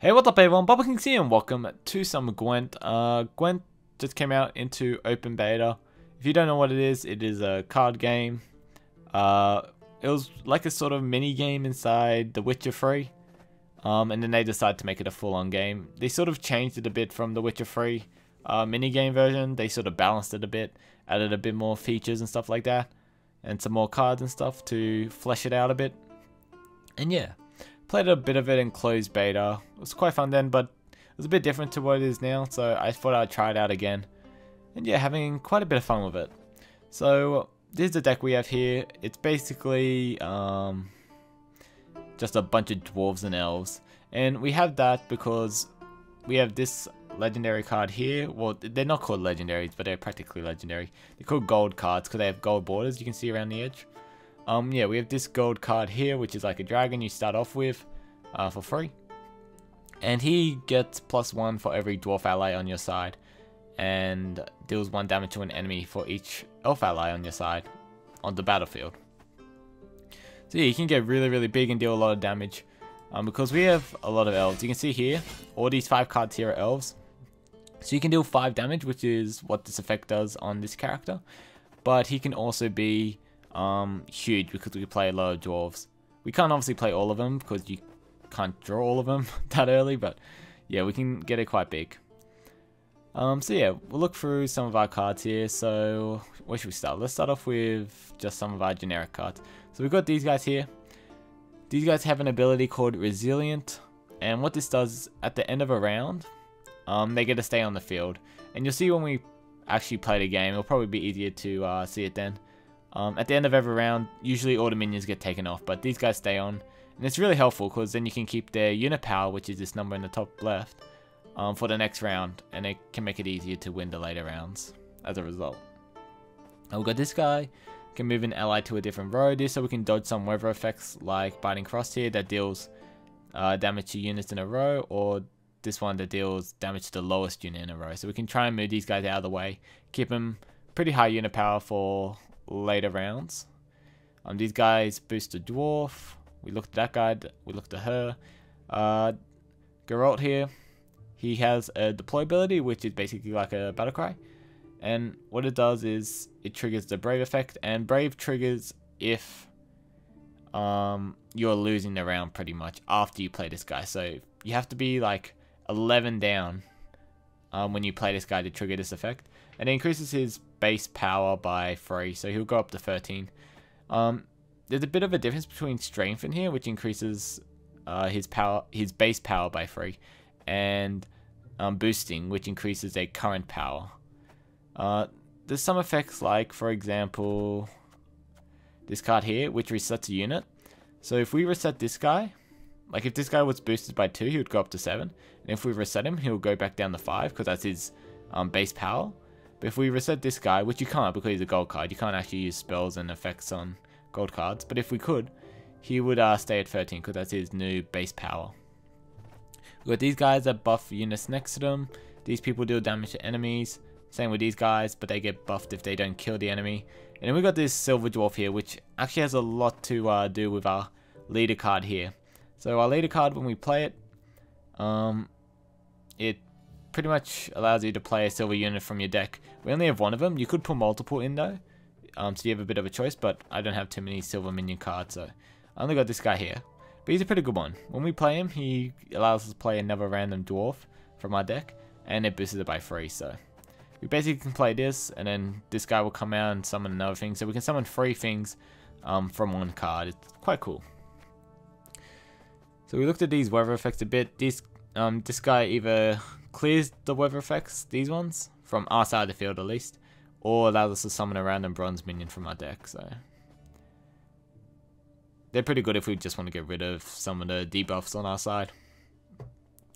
Hey, what's up everyone, Bubba Kings here and welcome to some Gwent. Gwent just came out into open beta. If you don't know what it is a card game. It was like a sort of mini game inside The Witcher 3. And then they decided to make it a full-on game. They sort of changed it a bit from The Witcher 3 mini game version. They sort of balanced it a bit, added a bit more features and stuff like that. And some more cards and stuff to flesh it out a bit. And yeah. Played a bit of it in closed beta. It was quite fun then, but it was a bit different to what it is now, so I thought I'd try it out again. And yeah, having quite a bit of fun with it. So this is the deck we have here. It's basically just a bunch of dwarves and elves. And we have that because we have this legendary card here. Well, they're not called legendaries, but they're practically legendary. They're called gold cards because they have gold borders you can see around the edge. Yeah, we have this gold card here, which is like a dragon you start off with for free. And he gets +1 for every dwarf ally on your side. And deals 1 damage to an enemy for each elf ally on your side on the battlefield. So yeah, you can get really big and deal a lot of damage. Because we have a lot of elves. You can see here, all these 5 cards here are elves. So you can deal 5 damage, which is what this effect does on this character. But he can also be huge because we play a lot of dwarves. We can't obviously play all of them because you can't draw all of them that early, but yeah, we can get it quite big. So yeah, we'll look through some of our cards here. So where should we start? Let's start off with just some of our generic cards. So we've got these guys here. These guys have an ability called Resilient, and what this does at the end of a round, they get to stay on the field. And you'll see when we actually play the game, it'll probably be easier to see it then. At the end of every round, usually all the minions get taken off, but these guys stay on. And it's really helpful because then you can keep their unit power, which is this number in the top left, for the next round. And it can make it easier to win the later rounds as a result. And we've got this guy, can move an ally to a different row. This so we can dodge some weather effects like Biting Frost here that deals damage to units in a row. Or this one that deals damage to the lowest unit in a row. So we can try and move these guys out of the way. Keep them pretty high unit power for later rounds. These guys boost a dwarf. We looked at that guy. We looked at her. Geralt here. He has a deploy ability, which is basically like a battle cry. And what it does is it triggers the brave effect. And brave triggers if you're losing the round pretty much after you play this guy. So you have to be like 11 down when you play this guy to trigger this effect. And it increases his base power by 3, so he'll go up to 13. There's a bit of a difference between strength in here, which increases his base power by 3, and boosting, which increases their current power. There's some effects like, for example, this card here, which resets a unit. So if we reset this guy, like if this guy was boosted by 2, he would go up to 7. And if we reset him, he'll go back down to 5, because that's his base power. But if we reset this guy, which you can't because he's a gold card, you can't actually use spells and effects on gold cards. But if we could, he would stay at 13 because that's his new base power. We've got these guys that buff units next to them. These people deal damage to enemies. Same with these guys, but they get buffed if they don't kill the enemy. And then we've got this silver dwarf here, which actually has a lot to do with our leader card here. So our leader card, when we play it, it pretty much allows you to play a silver unit from your deck. We only have one of them. You could put multiple in though, so you have a bit of a choice, but I don't have too many silver minion cards, so I only got this guy here. But he's a pretty good one. When we play him, he allows us to play another random dwarf from our deck, and it boosts it by 3, so we basically can play this, and then this guy will come out and summon another thing, so we can summon 3 things from one card. It's quite cool. So we looked at these weather effects a bit. This guy either clears the weather effects, these ones, from our side of the field at least, or allows us to summon a random bronze minion from our deck, so they're pretty good if we just want to get rid of some of the debuffs on our side.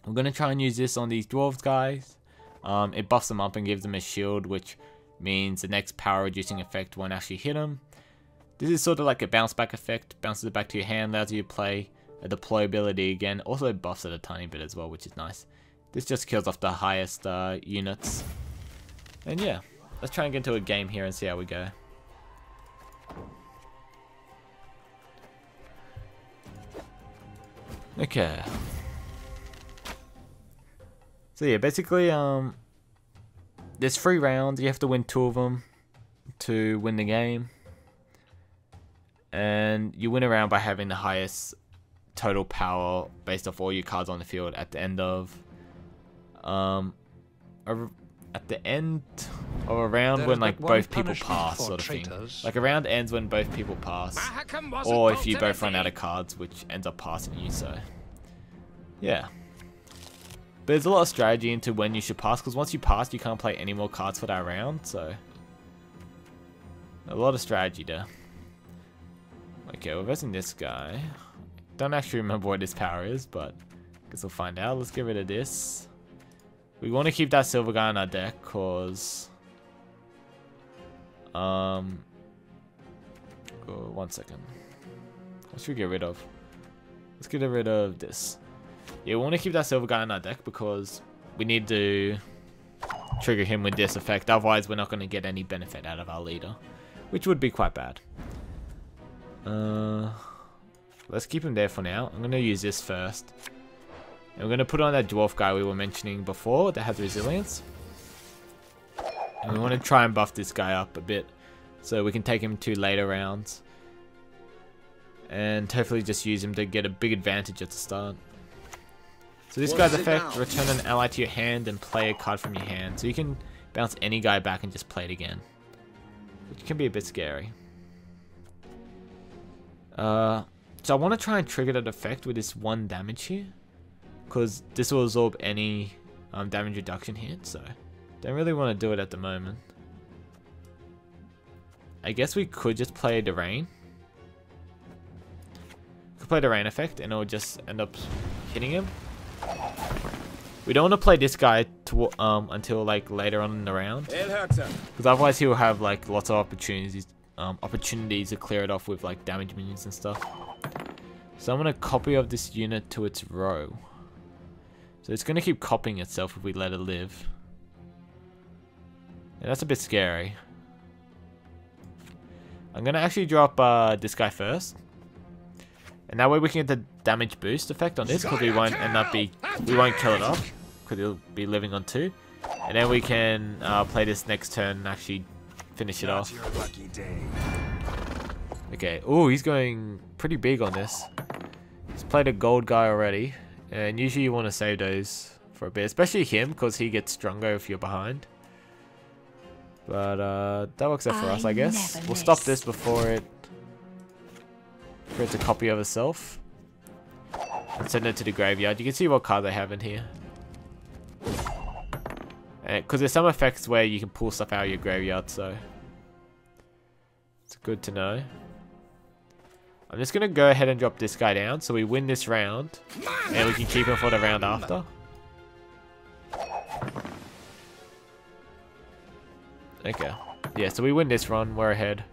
We're going to try and use this on these dwarves guys. It buffs them up and gives them a shield, which means the next power reducing effect won't actually hit them. This is sort of like a bounce back effect, bounces it back to your hand, allows you to play a deploy ability again, also buffs it a tiny bit as well, which is nice. This just kills off the highest units. And yeah, let's try and get into a game here and see how we go. Okay. So yeah, basically, there's 3 rounds. You have to win 2 of them to win the game. And you win a round by having the highest total power based off all your cards on the field at the end of a round when like both people pass, sort of thing. Like a round ends when both people pass, or if you both run out of cards, which ends up passing you. So yeah, but there's a lot of strategy into when you should pass, because once you pass you can't play any more cards for that round, so a lot of strategy there. Okay, we're versing this guy. Don't actually remember what his power is, but I guess we'll find out. Let's get rid of this. We want to keep that silver guy on our deck, cause oh, 1 second. What should we get rid of? Let's get rid of this. Yeah, we want to keep that silver guy on our deck because we need to trigger him with this effect. Otherwise, we're not going to get any benefit out of our leader, which would be quite bad. Let's keep him there for now. I'm going to use this first. And we're going to put on that dwarf guy we were mentioning before that has resilience. And we want to try and buff this guy up a bit so we can take him to later rounds. And hopefully just use him to get a big advantage at the start. So this guy's effect, return an ally to your hand and play a card from your hand. So you can bounce any guy back and just play it again, which can be a bit scary. So I want to try and trigger that effect with this 1 damage here, because this will absorb any damage reduction hit, so don't really want to do it at the moment. I guess we could just play the rain. Could play the rain effect and it'll just end up hitting him. We don't want to play this guy to, until like later on in the round, because otherwise he'll have like lots of opportunities to clear it off with like damage minions and stuff. So I'm gonna copy of this unit to its row. So it's gonna keep copying itself if we let it live. And that's a bit scary. I'm gonna actually drop this guy first, and that way we can get the damage boost effect on this, because we won't kill it off, because it'll be living on 2, and then we can play this next turn and actually finish it off. Okay, oh, he's going pretty big on this. He's played a gold guy already, and usually you want to save those for a bit, especially him, because he gets stronger if you're behind. But that works out for us, I guess. We'll stop this before it creates a copy of itself and send it to the graveyard. You can see what cards I have in here, because there's some effects where you can pull stuff out of your graveyard, so it's good to know. I'm just gonna go ahead and drop this guy down so we win this round and we can keep him for the round after. Okay, yeah, so we win this run, we're ahead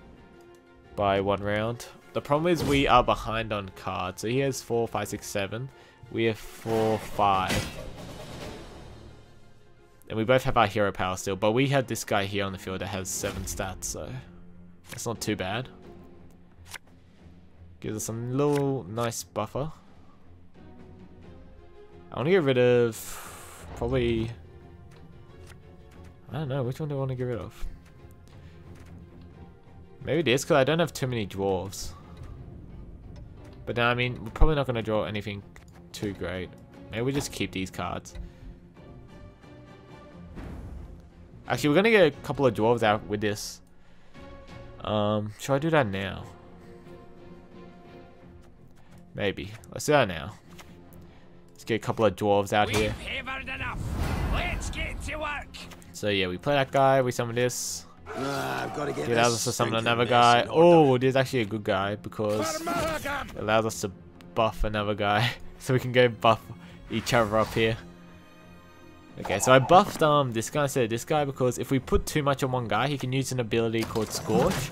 by 1 round. The problem is we are behind on cards. So he has 4, 5, 6, 7. We have 4, 5. And we both have our hero power still, but we have this guy here on the field that has 7 stats, so that's not too bad. Gives us some little nice buffer. I want to get rid of probably, I don't know, which one do I want to get rid of? Maybe this, because I don't have too many dwarves. But now, I mean, we're probably not going to draw anything too great. Maybe we just keep these cards. Actually, we're going to get a couple of dwarves out with this. Should I do that now? Maybe. Let's do that now. Let's get a couple of dwarves out here. Let's get to work. So yeah, we play that guy, we summon this. I've got to get It allows us to summon another guy. Oh, there's actually a good guy because it allows us to buff another guy. So we can go buff each other up here. Okay, so I buffed this guy instead of this guy because if we put too much on one guy, he can use an ability called Scorch,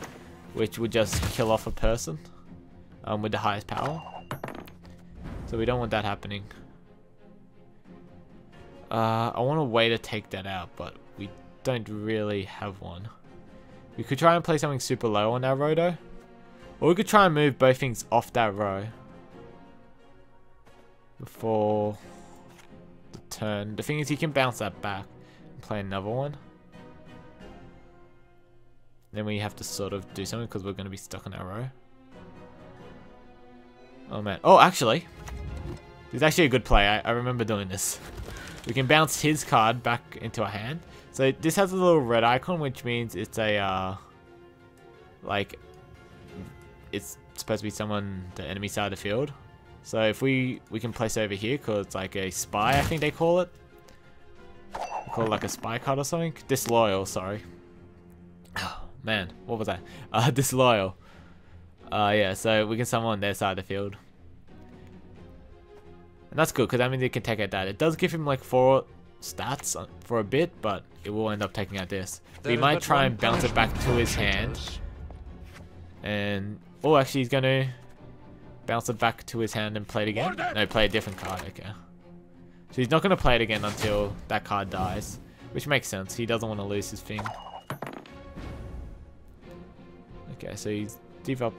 which would just kill off a person with the highest power. So we don't want that happening. I want a way to take that out, but we don't really have one. We could try and play something super low on that row though. Or we could try and move both things off that row before the turn. The thing is, he can bounce that back and play another one. Then we have to sort of do something because we're going to be stuck on our row. Oh man. Oh, actually. This is actually a good play. I remember doing this. We can bounce his card back into our hand. So this has a little red icon, which means it's a, like, it's supposed to be someone the enemy side of the field. So if we can place over here, because it's like a spy, I think they call it. They call it like a spy card or something. Disloyal, sorry. Oh, man, what was that? Disloyal. Yeah, so we can summon on their side of the field. And that's good, because that means they can take out that. It does give him like 4 stats for a bit, but it will end up taking out this. We might try and bounce it back to his hand. And, oh, actually he's going to bounce it back to his hand and play it again. No, play a different card, okay. So he's not going to play it again until that card dies, which makes sense. He doesn't want to lose his thing. Okay, so he's deep up.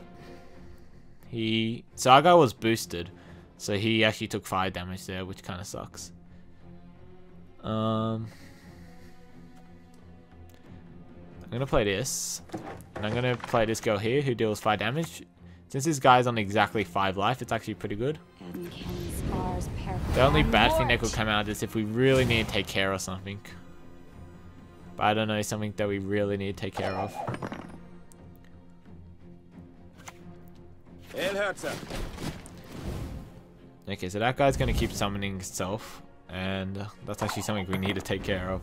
So our guy was boosted, so he actually took 5 damage there, which kind of sucks. I'm gonna play this, and I'm gonna play this girl here who deals 5 damage. Since this guy's on exactly 5 life, it's actually pretty good. The only bad thing that could come out is if we really need to take care of something. But I don't know, something that we really need to take care of. Okay, so that guy's gonna keep summoning himself, and that's actually something we need to take care of.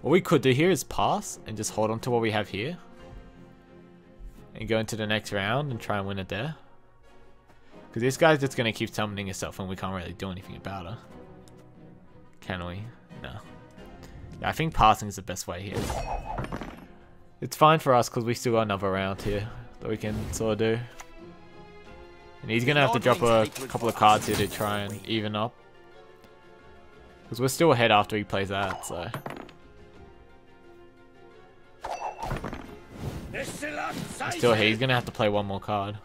What we could do here is pass and just hold on to what we have here and go into the next round and try and win it there, because this guy's just gonna keep summoning himself and we can't really do anything about it, can we? No. Yeah, I think passing is the best way here. It's fine for us because we still got another round here that we can sort of do. And he's going to have to drop a couple of cards here to try and even up. Because we're still ahead after he plays that, so. Still ahead, he's going to have to play one more card.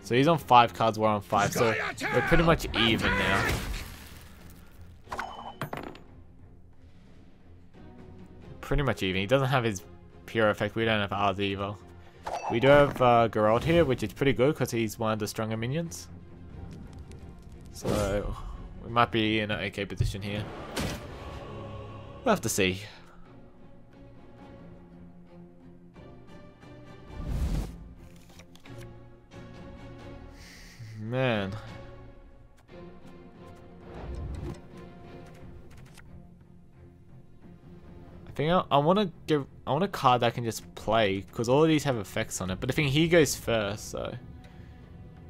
So he's on 5 cards, we're on 5, so we're pretty much even now. Pretty much even. He doesn't have his pure effect. We don't have ours either. We do have Geralt here, which is pretty good because he's one of the stronger minions. So we might be in an okay position here. We'll have to see. Man. I think I want a card that I can just play, because all of these have effects on it. But I think he goes first, so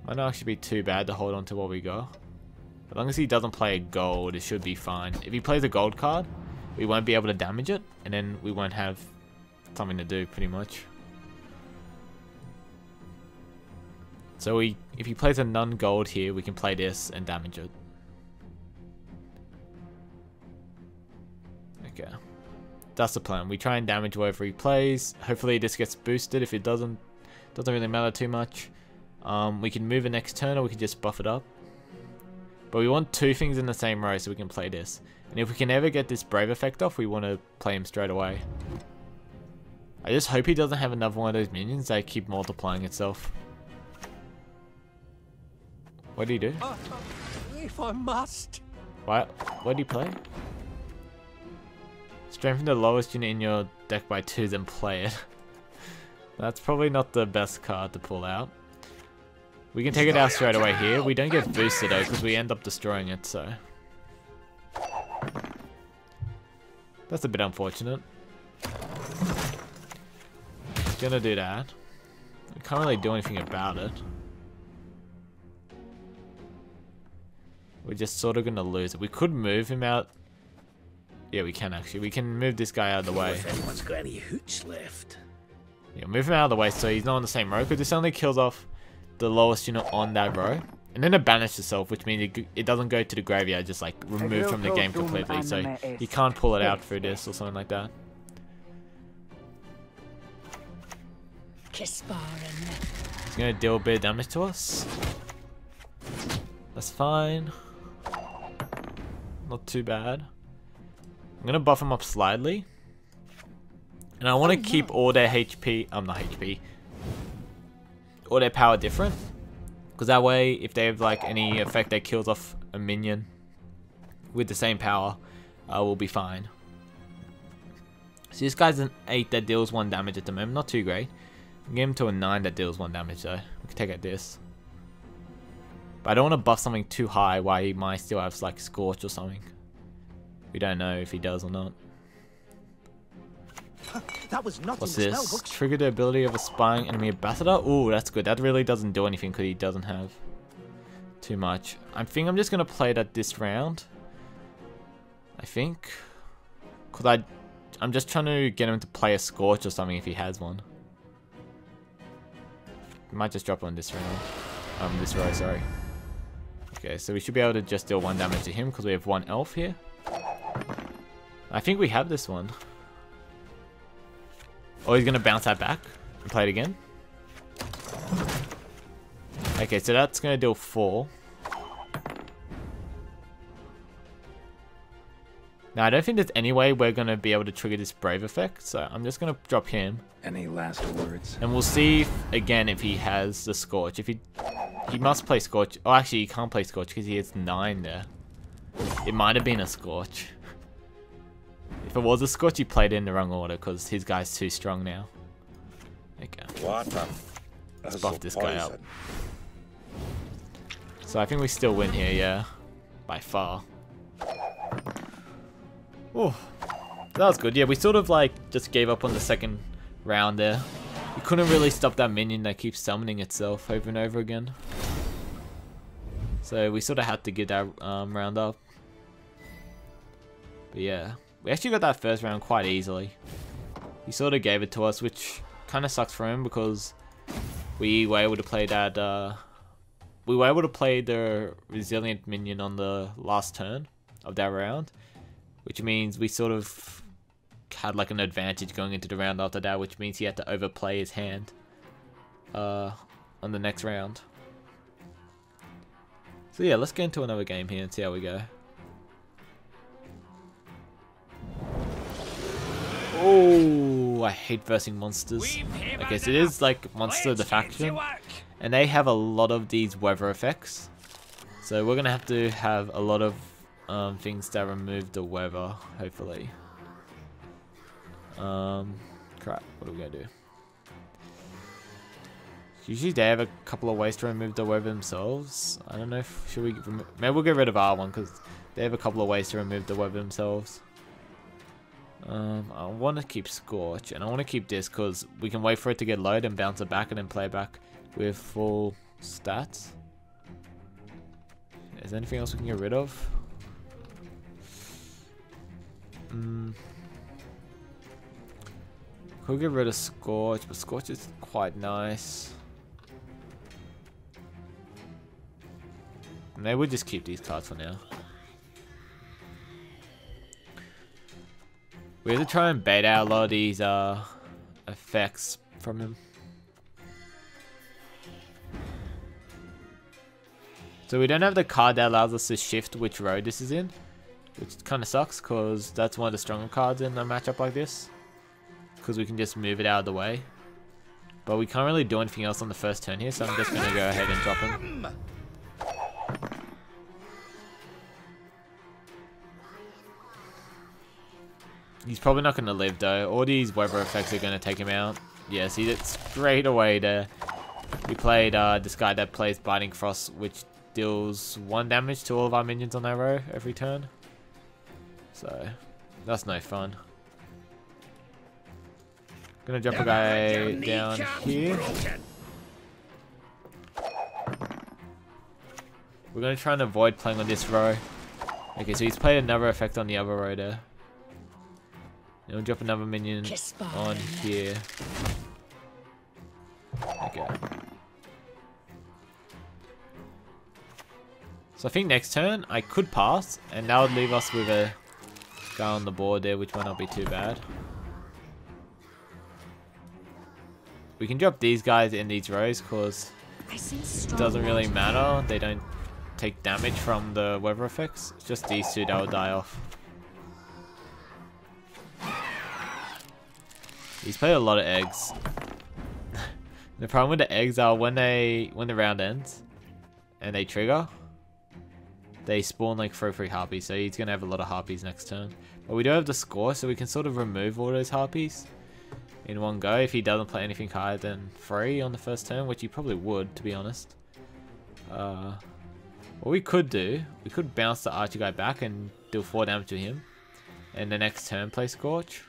might not actually be too bad to hold on to what we got. As long as he doesn't play a gold, it should be fine. If he plays a gold card, we won't be able to damage it, and then we won't have something to do, pretty much. So if he plays a non-gold here, we can play this and damage it. Okay. That's the plan. We try and damage wherever he plays. Hopefully this gets boosted. If it doesn't really matter too much. We can move it next turn, or we can just buff it up. But we want 2 things in the same row so we can play this. And if we can ever get this brave effect off, we want to play him straight away. I just hope he doesn't have another one of those minions that keep multiplying itself. What do you do? If I must. What do you play? Strengthen the lowest unit in your deck by 2, then play it. That's probably not the best card to pull out. We can take it out straight away here. We don't get boosted though, because we end up destroying it, so. That's a bit unfortunate. Gonna do that. We can't really do anything about it. We're just sort of gonna lose it. We could move him out. Yeah, we can actually. We can move this guy out of the way. If anyone's got any hooch left. Yeah, move him out of the way so he's not on the same row, because this only kills off the lowest unit on that row. And then it banishes itself, which means it doesn't go to the graveyard, just like removed from the game completely. So you can't pull it out through this or something like that. He's gonna deal a bit of damage to us. That's fine. Not too bad. I'm gonna buff him up slightly. And I want to keep all their HP, not HP, all their power different. Because that way, if they have like any effect that kills off a minion with the same power, we'll be fine. So this guy's an 8 that deals 1 damage at the moment, not too great. Get him to a 9 that deals 1 damage though. We can take out this. But I don't want to buff something too high while he might still have like Scorch or something. We don't know if he does or not. That was not What's in the this? spellbook. Trigger the ability of a spying enemy ambassador. Ooh, that's good. That really doesn't do anything because he doesn't have too much. I think I'm just going to play that this round. I think. Because I'm just trying to get him to play a Scorch or something if he has one. Might just drop on this round. This row, sorry. Okay, so we should be able to just deal 1 damage to him because we have 1 elf here. I think we have this one. Oh, he's going to bounce that back and play it again. Okay, so that's going to deal 4. Now, I don't think there's any way we're going to be able to trigger this Brave effect, so I'm just going to drop him. Any last words? And we'll see, again, if he has the Scorch. If he must play Scorch. Oh, actually, he can't play Scorch because he has 9 there. It might have been a Scorch. If it was a Scorch, he played it in the wrong order because his guy's too strong now. Okay. Let's buff this guy up. So I think we still win here, yeah. By far. Oh, that was good. Yeah, we sort of like just gave up on the second round there. We couldn't really stop that minion that keeps summoning itself over and over again. So we sort of had to give that round up. But yeah, we actually got that first round quite easily. He sort of gave it to us, which kind of sucks for him because we were able to play that. We were able to play the resilient minion on the last turn of that round, which means we sort of had like an advantage going into the round after that, which means he had to overplay his hand on the next round. So yeah, let's get into another game here and see how we go. Oh, I hate versing monsters. Okay, so it is like Monster the Faction, and they have a lot of these weather effects. So we're gonna have to have a lot of things that remove the weather, hopefully. Crap, what are we gonna do? Usually they have a couple of ways to remove the weather themselves. I don't know if, should we, maybe we'll get rid of R1 because they have a couple of ways to remove the weather themselves. I want to keep Scorch, and I want to keep this because we can wait for it to get low and bounce it back and then play back with full stats. Is there anything else we can get rid of? Could get rid of Scorch, but Scorch is quite nice. Maybe we'll just keep these cards for now. We have to try and bait out a lot of these effects from him. So we don't have the card that allows us to shift which road this is in, which kind of sucks because that's one of the stronger cards in a matchup like this, because we can just move it out of the way. But we can't really do anything else on the first turn here, so I'm just going to go ahead and drop him. He's probably not going to live though. All these weather effects are going to take him out. Yeah, see that straight away there. We played this guy that plays Biting Frost, which deals 1 damage to all of our minions on that row every turn. So that's no fun. Gonna jump a guy down here. We're gonna try and avoid playing on this row. Okay, so he's played another effect on the other row there. And we'll drop another minion on here. Okay. So I think next turn I could pass, and that would leave us with a guy on the board there, which might not be too bad. We can drop these guys in these rows because it doesn't really matter. They don't take damage from the weather effects. It's just these two that will die off. He's played a lot of eggs. The problem with the eggs are when the round ends and they trigger, they spawn like 3 harpies, so he's gonna have a lot of harpies next turn. But we do have the score, so we can sort of remove all those harpies in one go if he doesn't play anything higher than 3 on the first turn, which he probably would, to be honest. What we could do, we could bounce the archer guy back and deal 4 damage to him, and the next turn play Scorch.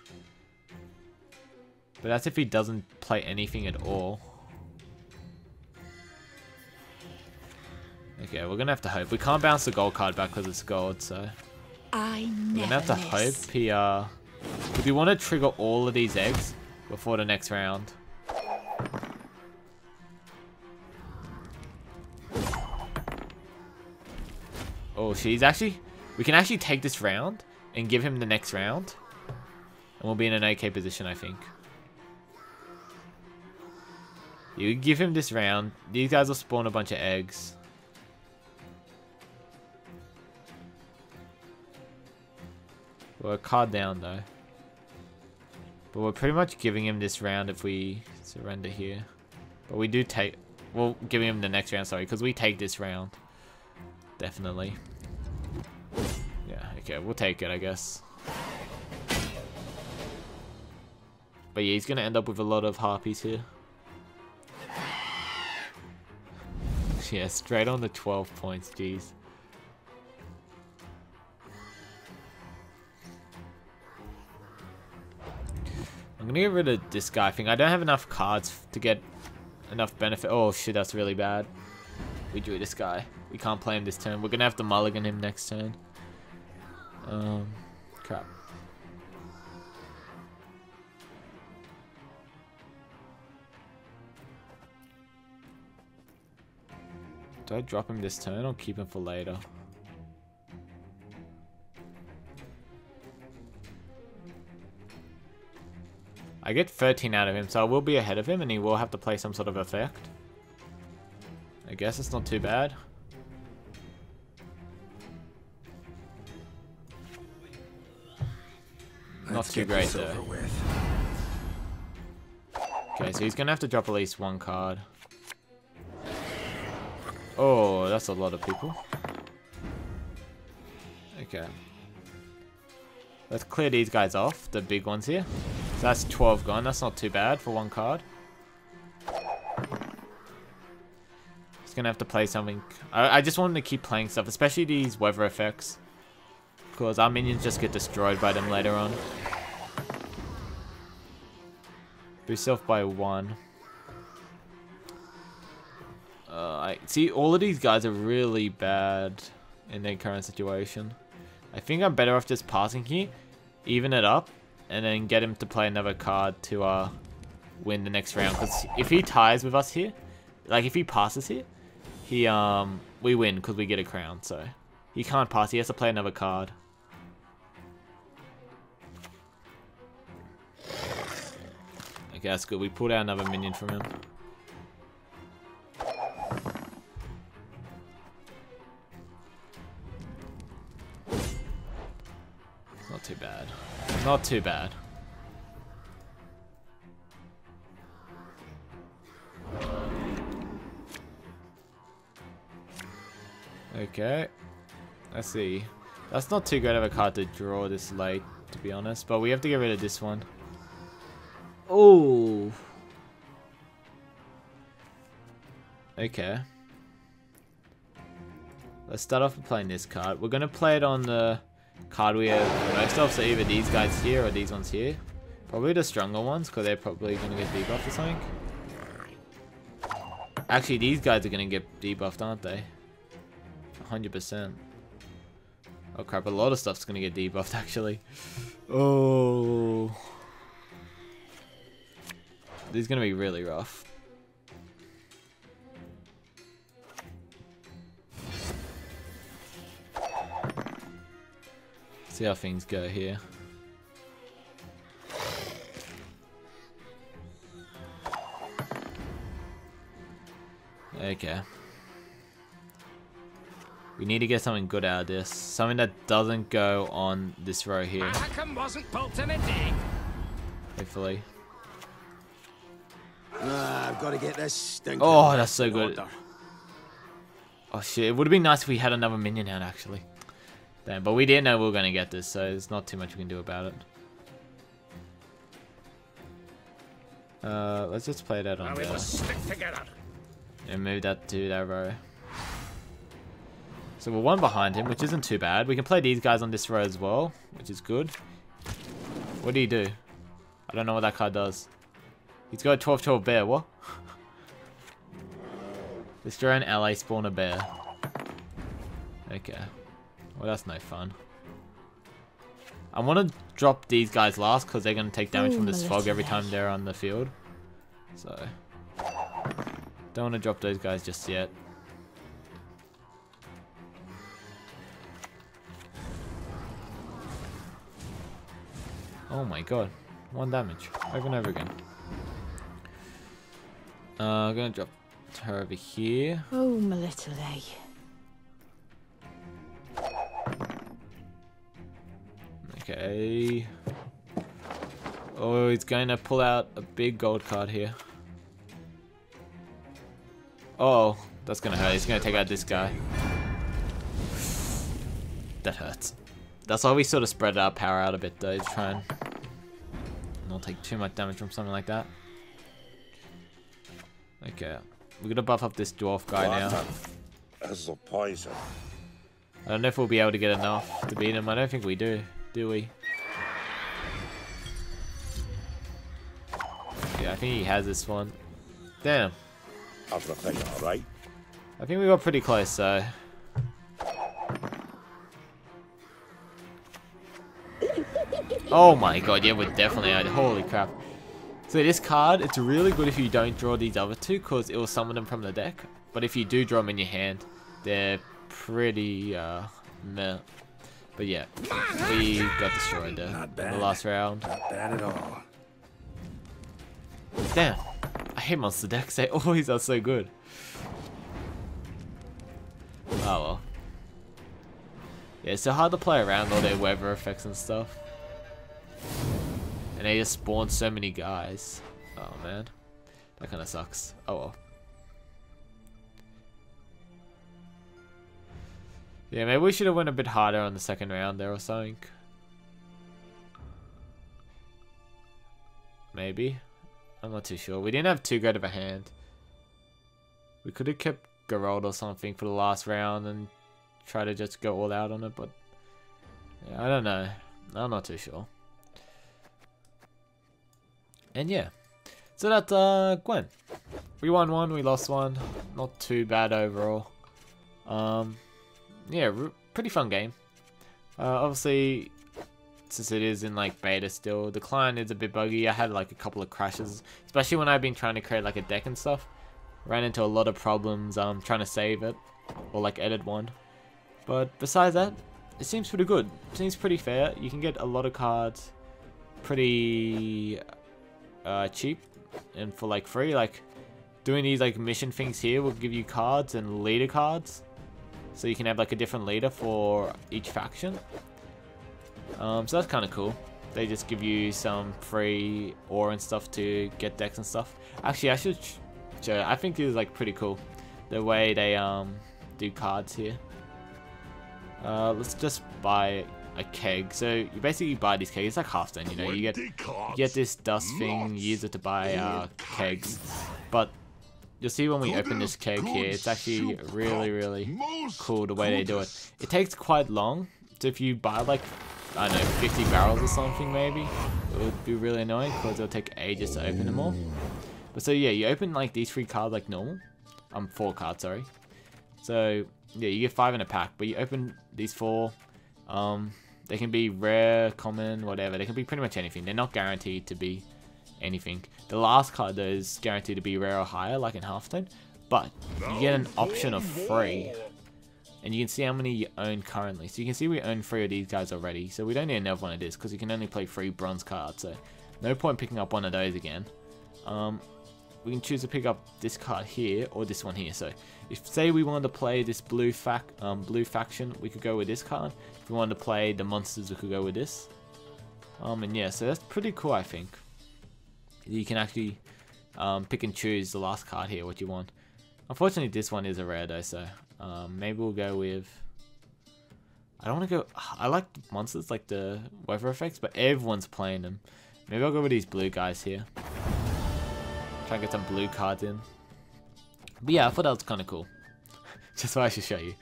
But that's if he doesn't play anything at all. Okay, we're gonna have to hope. We can't bounce the gold card back because it's gold, so we're gonna have to hope he if we want to trigger all of these eggs before the next round. Oh, she's actually, we can actually take this round and give him the next round, and we'll be in an okay position, I think. You give him this round, these guys will spawn a bunch of eggs. We're a card down though. But we're pretty much giving him this round if we surrender here. But we do take, we'll give him the next round, sorry, because we take this round. Definitely. Yeah, okay, we'll take it, I guess. But yeah, he's going to end up with a lot of harpies here. Yeah, straight on the 12 points, jeez. I'm gonna get rid of this guy. I think I don't have enough cards to get enough benefit. Oh shit, that's really bad. We drew this guy. We can't play him this turn. We're gonna have to mulligan him next turn. Crap. Do I drop him this turn or keep him for later? I get 13 out of him, so I will be ahead of him and he will have to play some sort of effect. I guess it's not too bad. Not too great though. Okay, so he's gonna have to drop at least 1 card. Oh, that's a lot of people. Okay. Let's clear these guys off, the big ones here. So that's 12 gone, that's not too bad for 1 card. He's gonna have to play something. I just want him to keep playing stuff, especially these weather effects. Because our minions just get destroyed by them later on. Boost self by 1. I see all of these guys are really bad in their current situation. I think I'm better off just passing here, even it up, and then get him to play another card to win the next round. Because if he ties with us here, like if he passes here, we win because we get a crown. So he can't pass. He has to play another card. Okay, that's good. We pulled out another minion from him. Not too bad. Not too bad. Okay. Let's see. That's not too great of a card to draw this late, to be honest. But we have to get rid of this one. Oh. Okay. Let's start off with playing this card. We're going to play it on the card we have most of, so either these guys here or these ones here. Probably the stronger ones, because they're probably going to get debuffed or something. Actually, these guys are going to get debuffed, aren't they? 100%. Oh crap, a lot of stuff's going to get debuffed, actually. Oh. This is going to be really rough. See how things go here. Okay. We need to get something good out of this. Something that doesn't go on this row here. Wasn't built in a day. Hopefully. I've got to get this stinking. Oh, that's so good. Oh shit, it would have been nice if we had another minion out actually. Damn, but we didn't know we were going to get this, so there's not too much we can do about it. Let's just play that on there. And move that to that row. So we're one behind him, which isn't too bad. We can play these guys on this row as well, which is good. What do you do? I don't know what that card does. He's got a 12/12 bear, what? Destroy an ally, spawn a bear. Okay. Well, that's no fun. I want to drop these guys last because they're going to take damage from this fog every time they're on the field. So, don't want to drop those guys just yet. Oh my god. 1 damage. Over and over again. I'm going to drop her over here. Oh, my little lay. Okay. Oh, he's going to pull out a big gold card here. Oh, that's going to hurt. He's going to take out this guy. That hurts. That's why we sort of spread our power out a bit though, to try and not take too much damage from something like that. Okay. We're going to buff up this dwarf guy now. As a poison. I don't know if we'll be able to get enough to beat him. I don't think we do we? Yeah, I think he has this one. Damn. Everything alright? I think we got pretty close, so. Oh my god, yeah, we're definitely out. Holy crap. So this card, it's really good if you don't draw these other two, because it will summon them from the deck. But if you do draw them in your hand, they're pretty, meh. But yeah, we got destroyed there in the last round. Not bad at all. Damn, I hate monster decks. They always are so good. Oh well. Yeah, it's so hard to play around all their weather effects and stuff. And they just spawn so many guys. Oh man, that kind of sucks. Oh well. Yeah, maybe we should have went a bit harder on the second round there or something. Maybe. I'm not too sure. We didn't have too good of a hand. We could have kept Geralt or something for the last round and try to just go all out on it, but yeah, I don't know. I'm not too sure. And yeah. So that's Gwent. We won one, we lost one. Not too bad overall. Yeah, pretty fun game. Obviously, since it is in like beta still, the client is a bit buggy. I had like a couple of crashes, especially when I've been trying to create like a deck and stuff. Ran into a lot of problems trying to save it or like edit one. But besides that, it seems pretty good. It seems pretty fair. You can get a lot of cards pretty cheap and for like free. Like doing these like mission things here will give you cards and leader cards. So you can have like a different leader for each faction. So that's kind of cool. They just give you some free ore and stuff to get decks and stuff. Actually, I should show. I think it's like pretty cool the way they do cards here. Let's just buy a keg. So you basically buy these kegs. It's like Hearthstone, you know. You get this dust thing. You use it to buy kegs, but you'll see when we open this keg here, it's actually really cool the way they do it. It takes quite long, so if you buy like, I don't know, 50 barrels or something maybe, it would be really annoying because it'll take ages to open them all. But so yeah, you open like these 3 cards like normal. 4 cards, sorry. So yeah, you get 5 in a pack, but you open these 4. They can be rare, common, whatever. They can be pretty much anything. They're not guaranteed to be anything. The last card though is guaranteed to be rare or higher, like in Hearthstone, but you get an option of free, and you can see how many you own currently. So you can see we own 3 of these guys already, so we don't need another one of this because you can only play 3 bronze cards, so no point picking up one of those again. we can choose to pick up this card here or this one here. So if say we wanted to play this blue faction, we could go with this card. If we wanted to play the monsters, we could go with this. And yeah, so that's pretty cool, I think. You can actually pick and choose the last card here, what you want. Unfortunately, this one is a rare though, so maybe we'll go with... I don't want to go... I like monsters, like the weather effects, but everyone's playing them. Maybe I'll go with these blue guys here. Try and get some blue cards in. But yeah, I thought that was kind of cool. Just thought I should show you.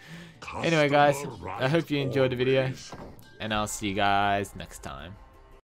Anyway guys, I hope you enjoyed the video. And I'll see you guys next time.